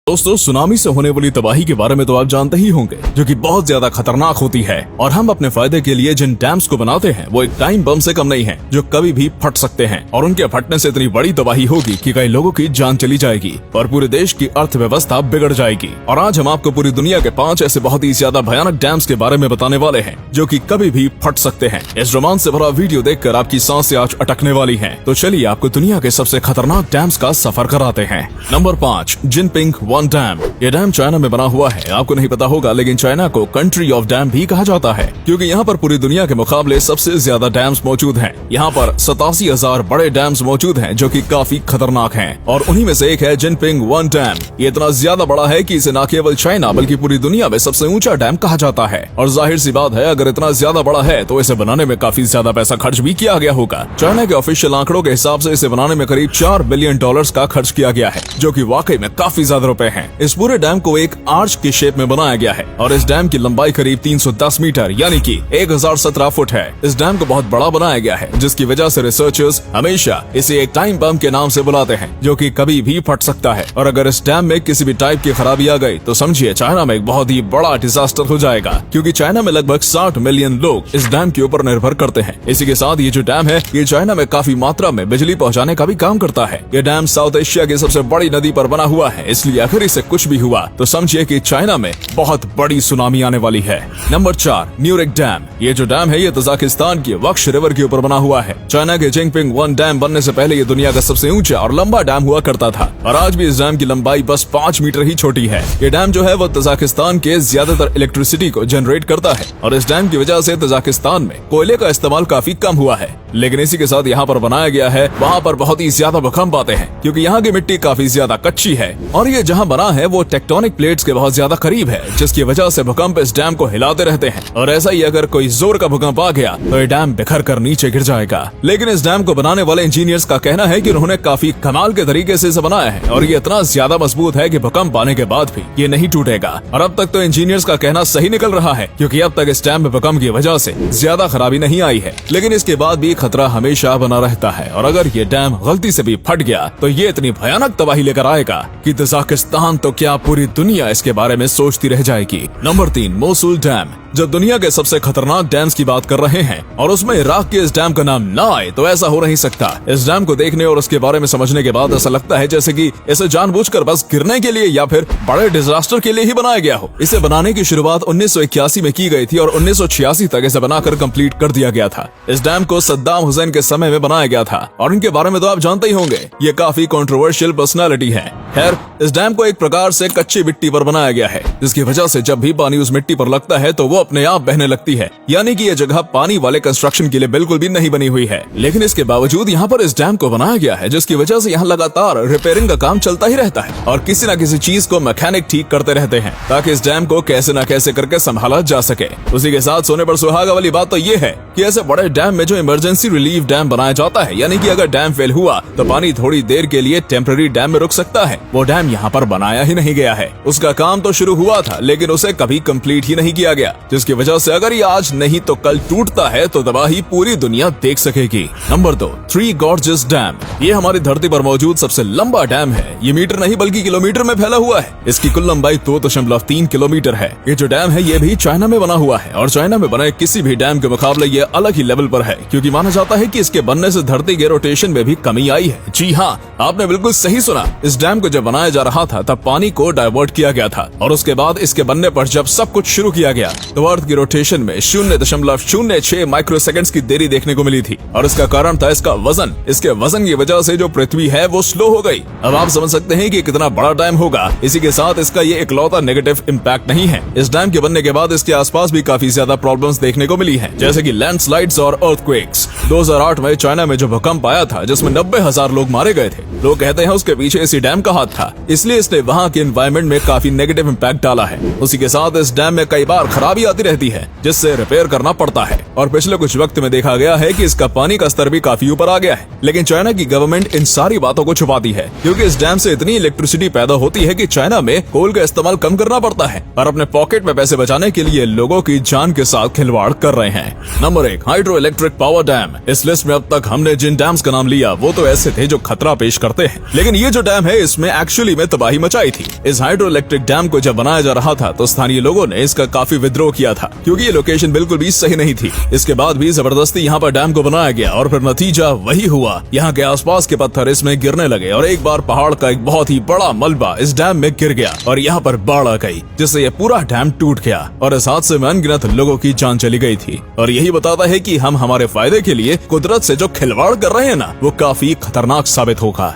दोस्तों, सुनामी से होने वाली तबाही के बारे में तो आप जानते ही होंगे, जो कि बहुत ज्यादा खतरनाक होती है। और हम अपने फायदे के लिए जिन डैम्स को बनाते हैं वो एक टाइम बम से कम नहीं है, जो कभी भी फट सकते हैं। और उनके फटने से इतनी बड़ी तबाही होगी कि कई लोगों की जान चली जाएगी और पूरे देश की अर्थव्यवस्था बिगड़ जाएगी। और आज हम आपको पूरी दुनिया के 5 ऐसे बहुत ही ज्यादा भयानक डैम्स के बारे में बताने वाले हैं, जो कि कभी भी फट सकते हैं। इस रोमांच से भरा वीडियो देखकर आपकी सांसें आज अटकने वाली हैं। तो चलिए आपको दुनिया के सबसे खतरनाक डैम्स का सफर कराते हैं। Number 5, Jinping 1 dam. ये डैम चाइना में बना हुआ है। आपको नहीं पता होगा, लेकिन चाइना को कंट्री ऑफ डैम भी कहा जाता है, क्योंकि यहाँ पर पूरी दुनिया के मुकाबले सबसे ज्यादा डैम्स मौजूद हैं। यहाँ पर 87,000 बड़े डैम्स मौजूद हैं, जो कि काफी खतरनाक हैं। और उन्हीं में से एक है जिनपिंग 1 डैम। ये इतना ज्यादा बड़ा है कि इसे न केवल चाइना बल्कि पूरी दुनिया में सबसे ऊंचा डैम कहा जाता है। और जाहिर सी बात है, अगर इतना ज्यादा बड़ा है तो इसे बनाने में काफी ज्यादा पैसा खर्च भी किया गया होगा। चाइना के ऑफिशियल आंकड़ों के हिसाब से इसे बनाने में करीब $4 बिलियन का खर्च किया गया है, जो कि वाकई में काफी ज्यादा रुपए हैं। इस पूरे डैम को एक आर्च की शेप में बनाया गया है और इस डैम की लंबाई करीब 310 मीटर यानी कि 1017 फुट है। इस डैम को बहुत बड़ा बनाया गया है, जिसकी वजह से रिसर्चर्स हमेशा इसे एक टाइम बम के नाम से बुलाते हैं, जो कि कभी भी फट सकता है। और अगर इस डैम में किसी भी टाइप की खराबी आ गई तो समझिए चाइना में एक बहुत ही बड़ा डिजास्टर हो जाएगा, क्योंकि चाइना में लगभग 60 मिलियन लोग इस डैम के ऊपर निर्भर करते हैं। इसी के साथ ये जो डैम है, ये चाइना में काफी मात्रा में बिजली पहुँचाने का भी काम करता है। ये डैम साउथ एशिया की सबसे बड़ी नदी पर बना हुआ है, इसलिए अगर इसे कुछ भी हुआ तो समझिए कि चाइना में बहुत बड़ी सुनामी आने वाली है। Number 4, Nurek dam. ये जो डैम है, ये तजाकिस्तान की वक्श रिवर के ऊपर बना हुआ है। चाइना के जिनपिंग 1 डैम बनने से पहले ये दुनिया का सबसे ऊंचा और लंबा डैम हुआ करता था, और आज भी इस डैम की लंबाई बस 5 मीटर ही छोटी है। ये डैम जो है वो तजाकिस्तान के ज्यादातर इलेक्ट्रिसिटी को जनरेट करता है, और इस डैम की वजह से तजाकिस्तान में कोयले का इस्तेमाल काफी कम हुआ है। लेकिन इसी के साथ यहाँ पर बनाया गया है, वहाँ पर बहुत ही ज्यादा भूकंप आते हैं, क्योंकि यहाँ की मिट्टी काफी ज्यादा कच्ची है। और ये जहाँ बना है वो टेक्टोनिक प्लेट्स के बहुत ज्यादा करीब है, जिसकी वजह से भूकंप इस डैम को हिलाते रहते हैं। और ऐसा ही अगर कोई जोर का भूकंप आ गया तो ये डैम बिखर कर नीचे गिर जाएगा। लेकिन इस डैम को बनाने वाले इंजीनियर्स का कहना है कि उन्होंने काफी कमाल के तरीके से इसे बनाया है, और ये इतना ज्यादा मजबूत है कि भूकंप आने के बाद भी ये नहीं टूटेगा। और अब तक तो इंजीनियर्स का कहना सही निकल रहा है, क्योंकि अब तक इस डैम में भूकंप की वजह से ज्यादा खराबी नहीं आई है। लेकिन इसके बाद भी खतरा हमेशा बना रहता है, और अगर ये डैम गलती से भी फट गया तो ये इतनी भयानक तबाही लेकर आएगा कि तजाकिस्तान तो क्या पूरी दुनिया इसके बारे में सोचती रह जाएगी। Number 3, Mosul dam. जब दुनिया के सबसे खतरनाक डैम्स की बात कर रहे हैं और उसमें इराक के इस डैम का नाम ना आए तो ऐसा हो नहीं सकता। इस डैम को देखने और उसके बारे में समझने के बाद ऐसा लगता है जैसे कि इसे जानबूझकर बस गिरने के लिए या फिर बड़े डिजास्टर के लिए ही बनाया गया हो। इसे बनाने की शुरुआत 1981 में की गई थी और 1986 तक इसे बनाकर कंप्लीट कर दिया गया था। इस डैम को सद्दाम हुसैन के समय में बनाया गया था, और इनके बारे में तो आप जानते ही होंगे, ये काफी कंट्रोवर्शियल पर्सनालिटी है। खैर, इस डैम को एक प्रकार से कच्ची मिट्टी पर बनाया गया है, जिसकी वजह से जब भी पानी उस मिट्टी पर लगता है तो वो अपने आप बहने लगती है, यानी कि ये जगह पानी वाले कंस्ट्रक्शन के लिए बिल्कुल भी नहीं बनी हुई है। लेकिन इसके बावजूद यहाँ पर इस डैम को बनाया गया है, जिसकी वजह से यहाँ लगातार रिपेयरिंग का काम चलता ही रहता है, और किसी न किसी चीज को मैकेनिक ठीक करते रहते हैं, ताकि इस डैम को कैसे न कैसे करके संभाला जा सके। उसी के साथ सोने पर सुहागा वाली बात तो ये है कि ऐसे बड़े डैम में जो इमरजेंसी रिलीफ डैम बनाया जाता है, यानी कि अगर डैम फेल हुआ तो पानी थोड़ी देर के लिए टेम्पररी डैम में रुक सकता है, वो डैम यहाँ पर बनाया ही नहीं गया है। उसका काम तो शुरू हुआ था, लेकिन उसे कभी कंप्लीट ही नहीं किया गया, जिसकी वजह से अगर ये आज नहीं तो कल टूटता है तो तबाही पूरी दुनिया देख सकेगी। Number 2, three gorges dam. ये हमारी धरती पर मौजूद सबसे लंबा डैम है। ये मीटर नहीं बल्कि किलोमीटर में फैला हुआ है। इसकी कुल लंबाई 2.3 किलोमीटर है। ये जो डैम है ये भी चाइना में बना हुआ है, और चाइना में बने किसी भी डैम के मुकाबले ये अलग ही लेवल पर है, क्योंकि माना जाता है कि इसके बनने से धरती के रोटेशन में भी कमी आई है। जी हाँ, आपने बिल्कुल सही सुना। इस डैम को जब बनाया जा रहा था तब पानी को डाइवर्ट किया गया था, और उसके बाद इसके बनने पर जब सब कुछ शुरू किया गया तो अर्थ की रोटेशन में 0.06 माइक्रोसेकंड्स की देरी देखने को मिली थी, और इसका कारण था इसका वजन। इसके वजन की वजह से जो पृथ्वी है वो स्लो हो गई। अब आप समझ सकते हैं कि कितना बड़ा डैम होगा। इसी के साथ इसका ये इकलौता नेगेटिव इम्पैक्ट नहीं है। इस डैम के बनने के बाद इसके आसपास भी काफी ज्यादा प्रॉब्लम्स देखने को मिली हैं, जैसे कि लैंडस्लाइड्स और अर्थक्वेक्स। 2008 में चाइना में जो भूकंप आया था, जिसमें 90,000 लोग मारे गए थे, लोग कहते हैं उसके पीछे इसी डैम का हाथ था, इसलिए इसने वहाँ के एनवायरनमेंट में काफी नेगेटिव इम्पैक्ट डाला है। उसी के साथ इस डैम में कई बार खराबी आती रहती है, जिससे रिपेयर करना पड़ता है, और पिछले कुछ वक्त में देखा गया है कि इसका पानी का स्तर भी काफी ऊपर आ गया है। लेकिन चाइना की गवर्नमेंट इन सारी बातों को छुपाती है, क्योंकि इस डैम से इतनी इलेक्ट्रिसिटी पैदा होती है कि चाइना में कोल का इस्तेमाल कम करना पड़ता है, और अपने पॉकेट में पैसे बचाने के लिए लोगों की जान के साथ खिलवाड़ कर रहे हैं। Number number 1, hydro electric power dam. इस लिस्ट में अब तक हमने जिन डैम्स का नाम लिया वो तो ऐसे थे जो खतरा पेश करते हैं, लेकिन ये जो डैम है इसमें एक्चुअली में तबाही मचाई थी। इस हाइड्रो इलेक्ट्रिक डैम को जब बनाया जा रहा था तो स्थानीय लोगों ने इसका काफी विद्रोह किया था, क्योंकि ये लोकेशन बिल्कुल भी सही नहीं थी। इसके बाद भी जबरदस्ती यहाँ पर डैम को बनाया गया और फिर नतीजा वही हुआ। यहाँ के आसपास के पत्थर इसमें गिरने लगे और एक बार पहाड़ का एक बहुत ही बड़ा मलबा इस डैम में गिर गया और यहाँ पर बाढ़ आ गई, जिससे ये पूरा डैम टूट गया और इस हादसे में अनगिनत लोगों की जान चली गई थी। और यही बताता है कि हम हमारे फायदे के लिए कुदरत से जो खिलवाड़ कर रहे हैं ना, वो काफी खतरनाक साबित होगा।